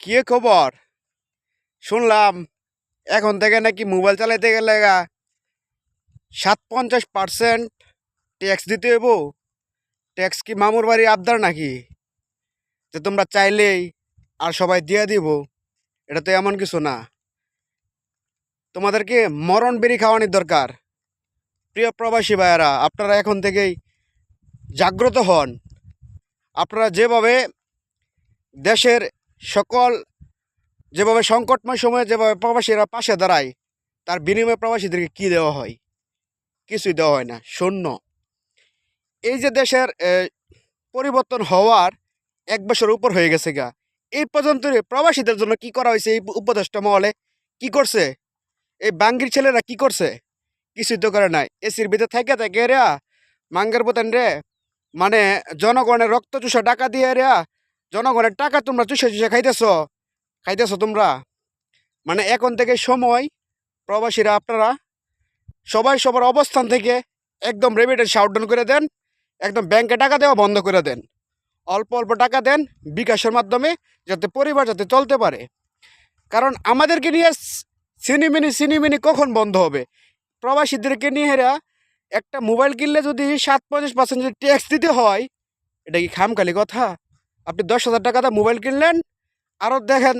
কি খবর? শুনলাম এখন থেকে নাকি মোবাইল চালাইতে গেলে 57% ট্যাক্স দিতে হইব। ট্যাক্স কি মামুর বাড়ি আবদার নাকি যে তোমরা চাইলেই আর সবাই দিয়ে দিব? এটা তো এমন কিছু না। তোমাদেরকে মরণ বেরি খাওয়ানোর দরকার। প্রিয় প্রবাসী ভাইয়েরা, আপনারা এখন থেকেই জাগ্রত হন। আপনারা যেভাবে দেশের সকল যেভাবে সংকটময় সময়ে যেভাবে প্রবাসীরা পাশে দাঁড়ায়, তার বিনিময়ে প্রবাসীদেরকে কি দেওয়া হয়? কিছুই দেওয়া হয় না, শূন্য। এই যে দেশের পরিবর্তন হওয়ার 1 বছর উপর হয়ে গেছে গা, এই পর্যন্ত প্রবাসীদের জন্য কি করা হয়েছে? এই উপদেষ্টা মহলে কি করছে? এই বাঙ্গির ছেলেরা কি করছে? কিছুই তো করে নাই। এসির ভিতরে থেকে থেকে রে মাঙ্গের বোতান রে, মানে জনগণের রক্ত চুষা টাকা দিয়ে রে, জনগণের টাকা তোমরা চুষে চুষে খাইতেছো তোমরা। মানে এখন থেকে সময়, প্রবাসীরা আপনারা সবাই সবার অবস্থান থেকে একদম রেমিটেন্স শাটডাউন করে দেন। একদম ব্যাংকে টাকা দেওয়া বন্ধ করে দেন। অল্প অল্প টাকা দেন বিকাশের মাধ্যমে, যাতে পরিবার যাতে চলতে পারে। কারণ আমাদেরকে নিয়ে সিনিমিনি কখন বন্ধ হবে? প্রবাসীদেরকে নিয়ে হেরা একটা মোবাইল কিনলে যদি 57% যদি ট্যাক্স দিতে হয়, এটা কি খামখালি কথা? আপনি 10,000 টাকা মোবাইল কিনলেন, আরও দেখেন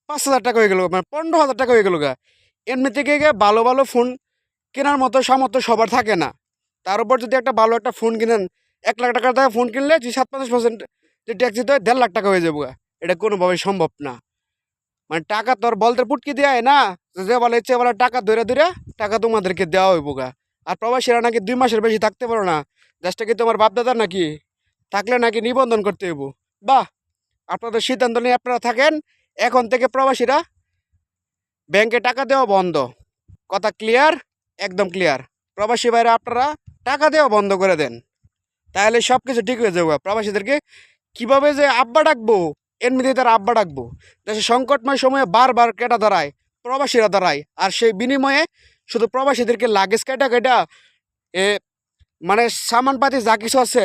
5,000 টাকা হয়ে গেল, মানে 15,000 টাকা হয়ে গেল গা। এমনি থেকে ভালো ভালো ফোন কেনার মতো সামর্থ্য সবার থাকে না। তার উপর যদি একটা ভালো একটা ফোন কিনেন, 1 লাখ টাকার ফোন কিনলে যে 57% যে ট্যাক্স দিতে হয়, 1.5 লাখ টাকা হয়ে যাবো গা। এটা কোনোভাবেই সম্ভব না। মানে টাকা তোর বলতে পুটকি দেয় না, যে বলে ইচ্ছে বলে টাকা ধরে ধরে টাকা তোমাদেরকে দেওয়া হইব গা। আর প্রবাসীরা নাকি 2 মাসের বেশি থাকতে পারো না। দেশটা কি তোমার বাপদাদা নাকি? থাকলে নাকি নিবন্ধন করতে হইব? বাহ, আপনাদের সিদ্ধান্ত নিয়ে আপনারা থাকেন। এখন থেকে প্রবাসীরা ব্যাংকে টাকা দেওয়া বন্ধ। কথা ক্লিয়ার? একদম ক্লিয়ার। প্রবাসী ভাইরা আপনারা টাকা দেওয়া বন্ধ করে দেন, তাহলে সব কিছু ঠিক হয়ে যাবে। প্রবাসীদেরকে কিভাবে যে আব্বা ডাকবো, এমনিতে তারা আব্বা ডাকবো। দেশে সংকটময় সময়ে বারবার কেটা দাঁড়ায়, প্রবাসীরা দাঁড়ায়। আর সেই বিনিময়ে শুধু প্রবাসীদেরকে লাগেজ কেটা কেটা মানে সামানপাতি যা কিছু আছে,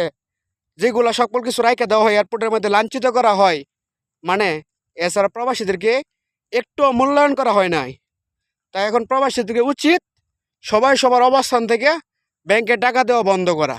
যেগুলো সকল কিছু রাইখা দেওয়া হয়, এয়ারপোর্টের মধ্যে লাঞ্ছিত করা হয়। মানে এছাড়া প্রবাসীদেরকে একটু মূল্যায়ন করা হয় নাই। তাই এখন প্রবাসীদেরকে উচিত সবাই সবার অবস্থান থেকে ব্যাংকে টাকা দেওয়া বন্ধ করা।